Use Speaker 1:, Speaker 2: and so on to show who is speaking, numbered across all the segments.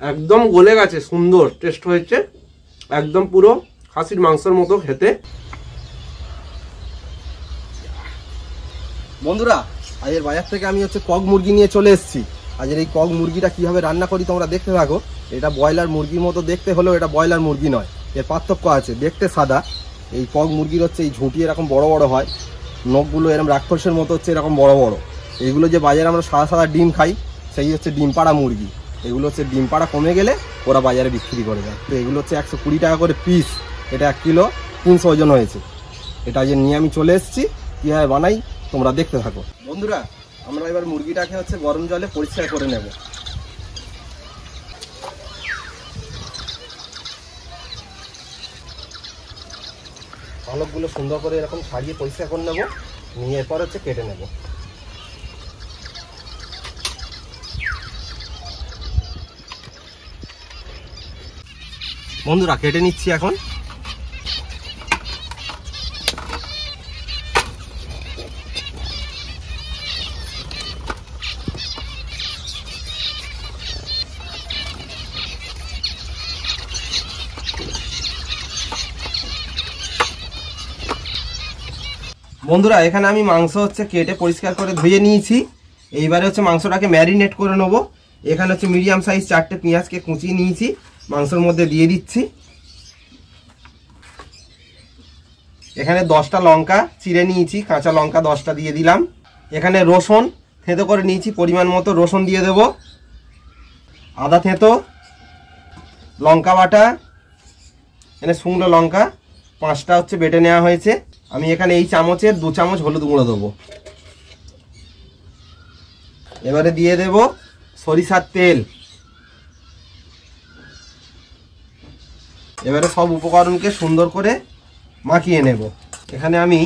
Speaker 1: একদম গলে গেছে, সুন্দর টেস্ট হয়েছে, একদম পুরো খাসির মাংসের মতো খেতে। বন্ধুরা আজের বাজার থেকে আমি কক মুরগি নিয়ে চলে এসেছি। আজের এই কক মুরগিটা কিভাবে রান্না করি তোমরা দেখতে থাকো। এটা ব্রয়লার মুরগির মতো দেখতে হলেও এটা ব্রয়লার মুরগি নয়, এর পার্থক্য আছে। দেখতে সাদা, এই কক মুরগির এই ঝুঁটি এরকম বড় বড় হয়, নখগুলো এরকম রাক্ষসের মতো এরকম বড় বড়। এইগুলো যে বাজারে আমরা সাদা সাদা ডিম খাই, সেই ডিম পাড়া মুরগি। এগুলো ডিম পাড়া কমে গেলে ওরা বাজারে বিক্রি করে দেয়। তো এগুলো 120 টাকা করে পিস, এটা 1 কিলো 300 ওজন হয়েছে। এটা যে নিয়ে আমি চলে এসেছি, কীভাবে বানাই তোমরা দেখতে থাকো। বন্ধুরা আমরা এবার মুরগিটাকে গরম জলে পরিষ্কার করে নেব। পালকগুলো সুন্দর করে এরকম ছাড়িয়ে পরিষ্কার করে নেব, নিয়ে এরপর কেটে নেব। বন্ধুরা কেটে নিচ্ছি এখন। বন্ধুরা এখানে আমি মাংস কেটে পরিষ্কার করে ধুয়ে নিয়েছি। এইবারে মাংসটাকে ম্যারিনেট করে নেব। এখানে মিডিয়াম সাইজ 4টে পেঁয়াজকে কুচিয়ে নিয়েছি, মাংসের মধ্যে দিয়ে দিচ্ছি। এখানে 10টা লঙ্কা চিড়ে নিয়েছি, কাঁচা লঙ্কা 10টা দিয়ে দিলাম। এখানে রসুন থেঁতো করে নিয়েছি, পরিমাণ মতো রসুন দিয়ে দেব। আদা থেঁতো, লঙ্কা বাটা, এখানে শুকনো লঙ্কা 5টা বেটে নেওয়া হয়েছে। আমি এখানে এই চামচের 2 চামচ হলুদ গুঁড়ো দেবো। এবারে দিয়ে দেব সরিষার তেল। এবারে সব উপকরণকে সুন্দর করে মাখিয়ে নেব। এখানে আমি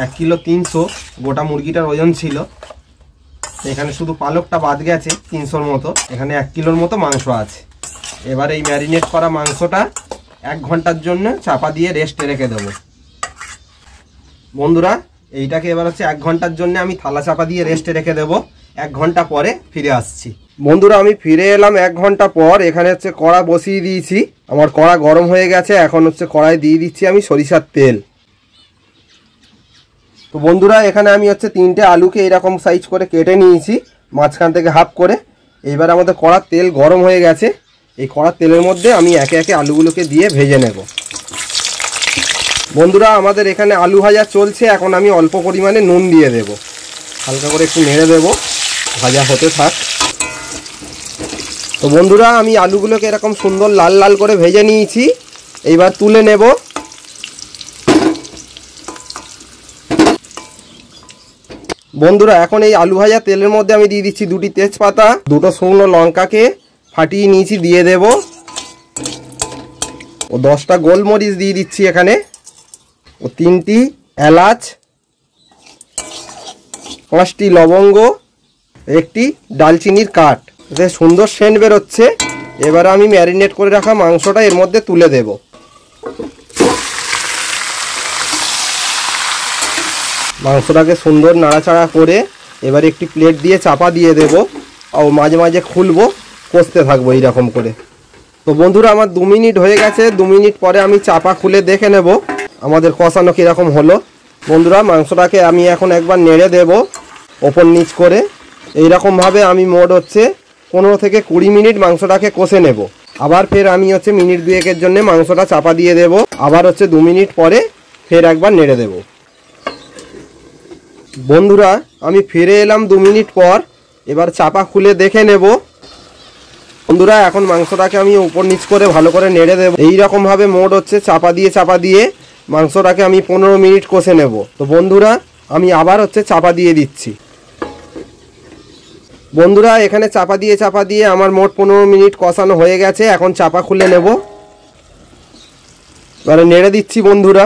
Speaker 1: 1 কিলো 300 গোটা মুরগিটার ওজন ছিল, এখানে শুধু পালকটা বাদ গেছে 300-র মতো। এখানে 1 কিলোর মতো মাংস আছে। এবারে এই ম্যারিনেট করা মাংসটা 1 ঘন্টার জন্য চাপা দিয়ে রেস্টে রেখে দেবো। বন্ধুরা এইটাকে এবার 1 ঘন্টার জন্য আমি থালা চাপা দিয়ে রেস্টে রেখে দেবো। 1 ঘন্টা পরে ফিরে আসছি। বন্ধুরা আমি ফিরে এলাম 1 ঘন্টা পর। এখানে কড়া বসিয়ে দিয়েছি, আমার কড়া গরম হয়ে গেছে। এখন কড়াই দিয়ে দিচ্ছি আমি সরিষার তেল। তো বন্ধুরা এখানে আমি 3টে আলুকে এরকম সাইজ করে কেটে নিয়েছি, মাঝখান থেকে হাফ করে। এইবার আমাদের কড়ার তেল গরম হয়ে গেছে। এই কড়ার তেলের মধ্যে আমি একে একে আলুগুলোকে দিয়ে ভেজে নেব। বন্ধুরা আমাদের এখানে আলু ভাজা চলছে। এখন আমি অল্প পরিমাণে নুন দিয়ে দেব, হালকা করে একটু নেড়ে দেব, ভাজা হতে থাক। তো বন্ধুরা আমি আলুগুলোকে এরকম সুন্দর লাল লাল করে ভেজে নিয়েছি। এইবার তুলে নেব। বন্ধুরা এখন এই আলু ভাজা তেলের মধ্যে আমি দিয়ে দিচ্ছি 2টি তেজপাতা, 2টো শুকনো লঙ্কাকে ফাটিয়ে নিয়েছি দিয়ে দেব, ও 10টা গোলমরিচ দিয়ে দিচ্ছি এখানে, ও 3টি এলাচ, 5টি লবঙ্গ, 1টি ডালচিনির কাঠ। এতে সুন্দর সেন্ট বেরোচ্ছে। এবারে আমি ম্যারিনেট করে রাখা মাংসটা এর মধ্যে তুলে দেব। মাংসটাকে সুন্দর নাড়াচাড়া করে এবারে একটি প্লেট দিয়ে চাপা দিয়ে দেব, ও মাঝে মাঝে খুলবো, কষতে থাকবো এইরকম করে। তো বন্ধুরা আমার 2 মিনিট হয়ে গেছে। 2 মিনিট পরে আমি চাপা খুলে দেখে নেব আমাদের কষানো কীরকম হলো। বন্ধুরা মাংসটাকে আমি এখন একবার নেড়ে দেব ওপর নিচ করে। এইরকমভাবে আমি মোট 15 থেকে 20 মিনিট মাংসটাকে কষে নেব। আবার ফের আমি মিনিট 2-1-এর জন্য মাংসটা চাপা দিয়ে দেব। আবার 2 মিনিট পরে ফের একবার নেড়ে দেব। বন্ধুরা আমি ফিরে এলাম 2 মিনিট পর। এবার চাপা খুলে দেখে নেব। বন্ধুরা এখন মাংসটাকে আমি উপর নিচ করে ভালো করে নেড়ে দেব। এইরকমভাবে মোট চাপা দিয়ে মাংসটাকে আমি 15 মিনিট কষে নেব। তো বন্ধুরা আমি আবার চাপা দিয়ে দিচ্ছি। বন্ধুরা এখানে চাপা দিয়ে আমার মোট 15 মিনিট কষানো হয়ে গেছে। এখন চাপা খুলে নেব, এবারে নেড়ে দিচ্ছি। বন্ধুরা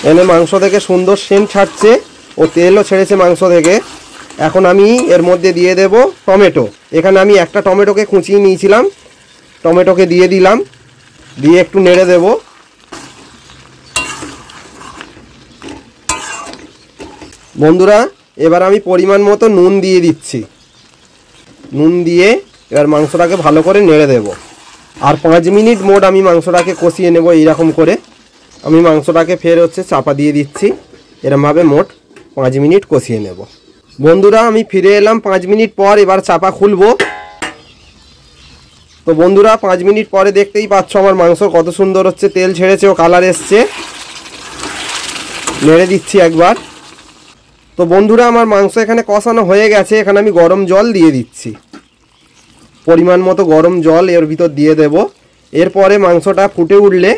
Speaker 1: এনে মাংস থেকে সুন্দর সেন্ট ছাড়ছে, ও তেলও ছেড়েছে মাংস থেকে। এখন আমি এর মধ্যে দিয়ে দেব টমেটো। এখানে আমি একটা টমেটোকে কুচিয়ে নিয়েছিলাম, টমেটোকে দিয়ে দিলাম, দিয়ে একটু নেড়ে দেব। বন্ধুরা এবার আমি পরিমাণ মতো নুন দিয়ে দিচ্ছি। নুন দিয়ে এবার মাংসটাকে ভালো করে নেড়ে দেব। আর 5 মিনিট মোট আমি মাংসটাকে কষিয়ে নেব। এইরকম করে আমি মাংসটাকে ফের হচ্ছে চাপা দিয়ে দিচ্ছি। এরমভাবে মোট 5 মিনিট কষিয়ে নেব। বন্ধুরা আমি ফিরে এলাম 5 মিনিট পর। এবার চাপা খুলবো। তো বন্ধুরা 5 মিনিট পরে দেখতেই পাচ্ছ আমার মাংস কত সুন্দর হচ্ছে তেল ছেড়েছে ও কালার এসছে। নেড়ে দিচ্ছি একবার। তো বন্ধুরা আমার মাংস এখানে কষানো হয়ে গেছে। এখানে আমি গরম জল দিয়ে দিচ্ছি। পরিমাণ মতো গরম জল এর ভিতর দিয়ে দেব। এরপরে মাংসটা ফুটে উঠলে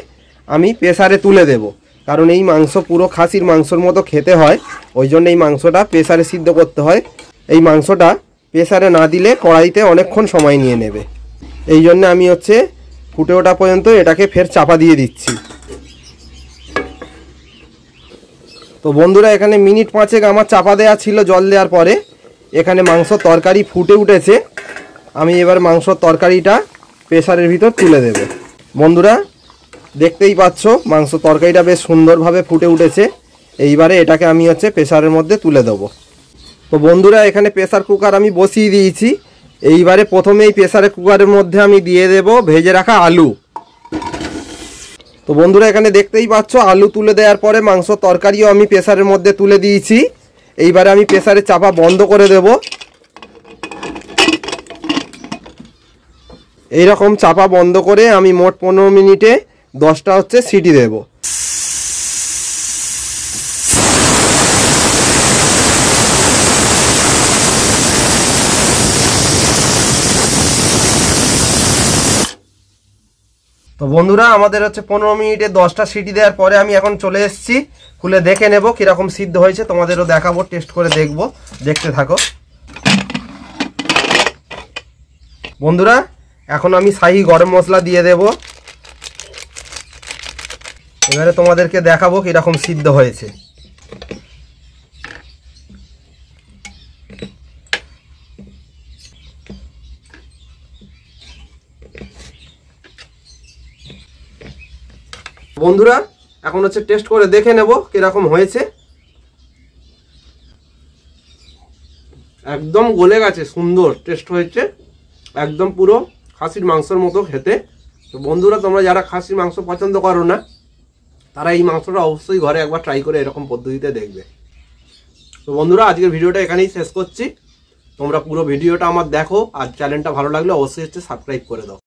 Speaker 1: আমি প্রেসারে তুলে দেব, কারণ এই মাংস পুরো খাসির মাংসর মতো খেতে হয়। ওই জন্য এই মাংসটা প্রেসারে সিদ্ধ করতে হয়। এই মাংসটা প্রেসারে না দিলে কড়াইতে অনেকক্ষণ সময় নিয়ে নেবে। এই জন্য আমি হচ্ছে ফুটে ওঠা পর্যন্ত এটাকে ফের চাপা দিয়ে দিচ্ছি। তো বন্ধুরা এখানে মিনিট 5 আমার চাপা দেওয়া ছিল জল দেওয়ার পরে। এখানে মাংস তরকারি ফুটে উঠেছে। আমি এবার মাংস তরকারিটা প্রেসারের ভিতর তুলে দেব। বন্ধুরা দেখতেই পাচ্ছ মাংস তরকারিটা বেশ সুন্দরভাবে ফুটে উঠেছে। এইবারে এটাকে আমি হচ্ছে প্রেসারের মধ্যে তুলে দেব। তো বন্ধুরা এখানে প্রেসার কুকার আমি বসিয়ে দিয়েছি। এইবারে প্রথমেই প্রেসার কুকারের মধ্যে আমি দিয়ে দেব ভেজে রাখা আলু। তো বন্ধুরা এখানে দেখতেই পাচ্ছ আলু তুলে দেওয়ার পরে মাংস তরকারিও আমি প্রেসারের মধ্যে তুলে দিয়েছি। এইবারে আমি প্রেসারের চাপা বন্ধ করে দেব। এইরকম চাপা বন্ধ করে আমি মোট 15 মিনিটে 10টা হচ্ছে সিটি দেব। তো বন্ধুরা আমাদের হচ্ছে 15 মিনিটে 10টা সিটি দেওয়ার পরে আমি এখন চলে এসেছি। খুলে দেখে নেব কীরকম সিদ্ধ হয়েছে, তোমাদেরও দেখাবো, টেস্ট করে দেখবো। দেখতে থাকো বন্ধুরা। এখন আমি শাহি গরম মশলা দিয়ে দেব। এবারে তোমাদেরকে দেখাবো কীরকম সিদ্ধ হয়েছে। বন্ধুরা এখন হচ্ছে টেস্ট করে দেখে নেব কিরকম হয়েছে। একদম গলে গেছে, সুন্দর টেস্ট হয়েছে, একদম পুরো খাসির মাংসের মতো খেতে। তো বন্ধুরা তোমরা যারা খাসির মাংস পছন্দ করো না তারা এই মাংসটা অবশ্যই ঘরে একবার ট্রাই করে এরকম পদ্ধতিতে দেখবে। তো বন্ধুরা আজকের ভিডিওটা এখানেই শেষ করছি। তোমরা পুরো ভিডিওটা আমার দেখো, আর চ্যানেলটা ভালো লাগলে অবশ্যই হচ্ছে সাবস্ক্রাইব করে দাও।